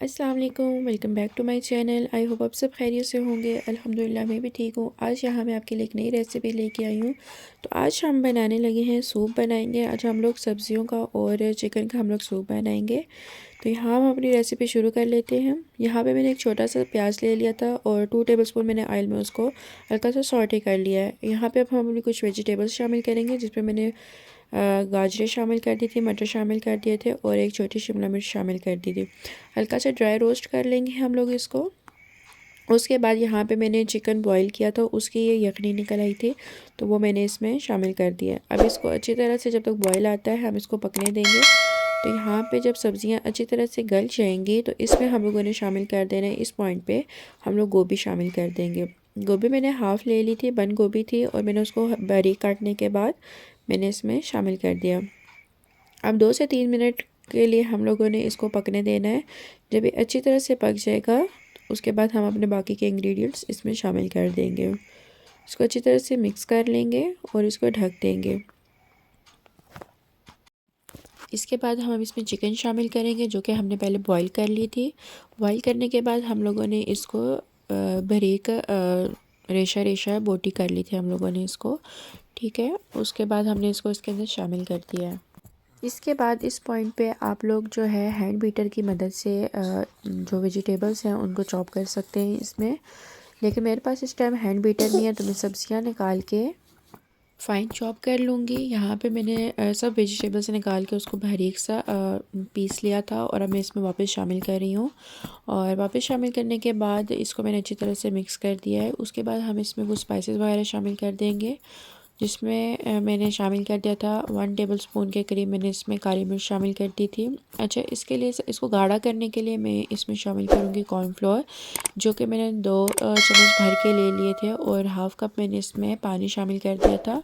अस्सलाम वालेकुम, welcome back to my channel. I hope आप सब खैरियत से होंगे। अल्हम्दुलिल्लाह मैं भी ठीक हूँ। आज यहाँ मैं आपके लिए एक नई रेसिपी लेके आई हूँ। तो आज हम बनाने लगे हैं, सूप बनाएंगे। आज हम लोग सब्जियों का और चिकन का हम लोग सूप बनाएंगे। तो यहाँ हम अपनी रेसिपी शुरू कर लेते हैं। यहाँ पे मैंने एक छोटा सा प्याज ले लिया था और 2 टेबलस्पून मैंने ऑयल में उसको हल्का सा सॉटे कर लिया है। यहाँ पे अब हम अपनी कुछ वेजिटेबल्स शामिल करेंगे, जिसमें मैंने गाजरें शामिल कर दी थी, मटर शामिल कर दिए थे और एक छोटी शिमला मिर्च शामिल कर दी थी। हल्का सा ड्राई रोस्ट कर लेंगे हम लोग इसको। उसके बाद यहाँ पे मैंने चिकन बॉईल किया था, उसकी ये यखनी निकल आई थी, तो वो मैंने इसमें शामिल कर दिया। अब इसको अच्छी तरह से जब तक बॉईल आता है हम इसको पकने देंगे। तो यहाँ पे जब सब्ज़ियाँ अच्छी तरह से गल जाएंगी तो इसमें हम लोगों ने शामिल कर देना है। इस पॉइंट पे हम लोग गोभी शामिल कर देंगे। गोभी मैंने हाफ़ ले ली थी, बंद गोभी थी, और मैंने उसको बारीक काटने के बाद मैंने इसमें शामिल कर दिया। अब 2 से 3 मिनट के लिए हम लोगों ने इसको पकने देना है। जब ये अच्छी तरह से पक जाएगा उसके बाद हम अपने बाकी के इंग्रेडिएंट्स इसमें शामिल कर देंगे। इसको अच्छी तरह से मिक्स कर लेंगे और इसको ढक देंगे। इसके बाद हम इसमें चिकन शामिल करेंगे, जो कि हमने पहले बॉईल कर ली थी। बॉईल करने के बाद हम लोगों ने इसको बारीक रेशा रेशा बोटी कर ली थी हम लोगों ने इसको। ठीक है, उसके बाद हमने इसको इसके अंदर शामिल कर दिया है। इसके बाद इस पॉइंट पे आप लोग जो है हैंड बीटर की मदद से जो वेजिटेबल्स हैं उनको चॉप कर सकते हैं इसमें, लेकिन मेरे पास इस टाइम हैंड बीटर नहीं है, तो मैं सब्जियां निकाल के फ़ाइन चॉप कर लूँगी। यहाँ पे मैंने सब वेजिटेबल्स निकाल के उसको बारीक सा पीस लिया था और अब मैं इसमें वापस शामिल कर रही हूँ। और वापस शामिल करने के बाद इसको मैंने अच्छी तरह से मिक्स कर दिया है। उसके बाद हम इसमें वो स्पाइसेस वगैरह शामिल कर देंगे, जिसमें मैंने शामिल कर दिया था 1 टेबलस्पून के करीब मैंने इसमें काली मिर्च शामिल कर दी थी। अच्छा, इसके लिए इसको गाढ़ा करने के लिए मैं इसमें शामिल करूँगी कॉर्नफ्लोर, जो कि मैंने 2 चम्मच भर के ले लिए थे, और हाफ़ कप मैंने इसमें पानी शामिल कर दिया था।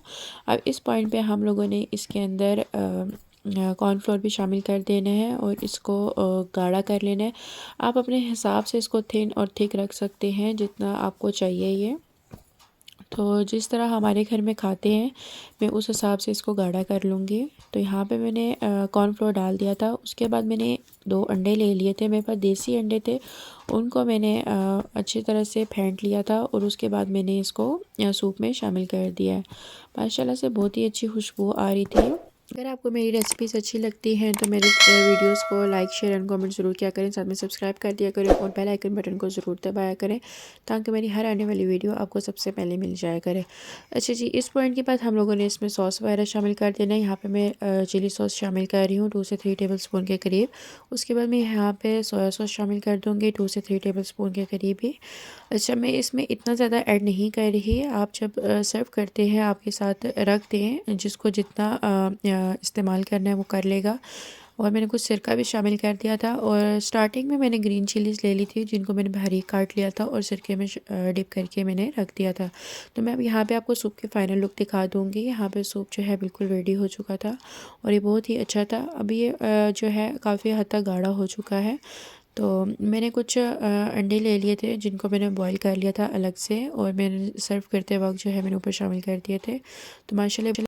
अब इस पॉइंट पे हम लोगों ने इसके अंदर कॉर्नफ्लोर भी शामिल कर देना है और इसको गाढ़ा कर लेना है। आप अपने हिसाब से इसको थिन और थिक रख सकते हैं जितना आपको चाहिए ये। तो जिस तरह हमारे घर में खाते हैं मैं उस हिसाब से इसको गाढ़ा कर लूँगी। तो यहाँ पे मैंने कॉर्नफ्लोर डाल दिया था। उसके बाद मैंने 2 अंडे ले लिए थे, मेरे पास देसी अंडे थे, उनको मैंने अच्छी तरह से फेंट लिया था और उसके बाद मैंने इसको सूप में शामिल कर दिया है। माशाल्लाह से बहुत ही अच्छी खुशबू आ रही थी। अगर आपको मेरी रेसिपीज़ अच्छी लगती हैं तो मेरे वीडियोस को लाइक शेयर एंड कमेंट ज़रूर किया करें, साथ में सब्सक्राइब कर दिया करें और बेल आइकन बटन को ज़रूर दबाया करें, ताकि मेरी हर आने वाली वीडियो आपको सबसे पहले मिल जाया करे। अच्छा जी, इस पॉइंट के बाद हम लोगों ने इसमें सॉस वगैरह शामिल कर देना है। यहाँ पे मैं चिली सॉस शामिल कर रही हूँ 2 से 3 टेबलस्पून के करीब। उसके बाद मैं यहाँ पे सोया सॉस शामिल कर दूँगी 2 से 3 टेबलस्पून के करीब ही। अच्छा, मैं इसमें इतना ज़्यादा ऐड नहीं कर रही। आप जब सर्व करते हैं आपके साथ रख दें, जिसको जितना इस्तेमाल करना है वो कर लेगा। और मैंने कुछ सिरका भी शामिल कर दिया था, और स्टार्टिंग में मैंने ग्रीन चिलीज़ ले ली थी जिनको मैंने बारीक काट लिया था और सिरके में डिप करके मैंने रख दिया था। तो मैं अब यहाँ पे आपको सूप की फ़ाइनल लुक दिखा दूँगी। यहाँ पे सूप जो है बिल्कुल रेडी हो चुका था और ये बहुत ही अच्छा था। अभी ये जो है काफ़ी हद तक गाढ़ा हो चुका है। तो मैंने कुछ अंडे ले लिए थे जिनको मैंने बॉईल कर लिया था अलग से, और मैंने सर्व करते वक्त जो है मैंने ऊपर शामिल कर दिए थे। तो माशाल्लाह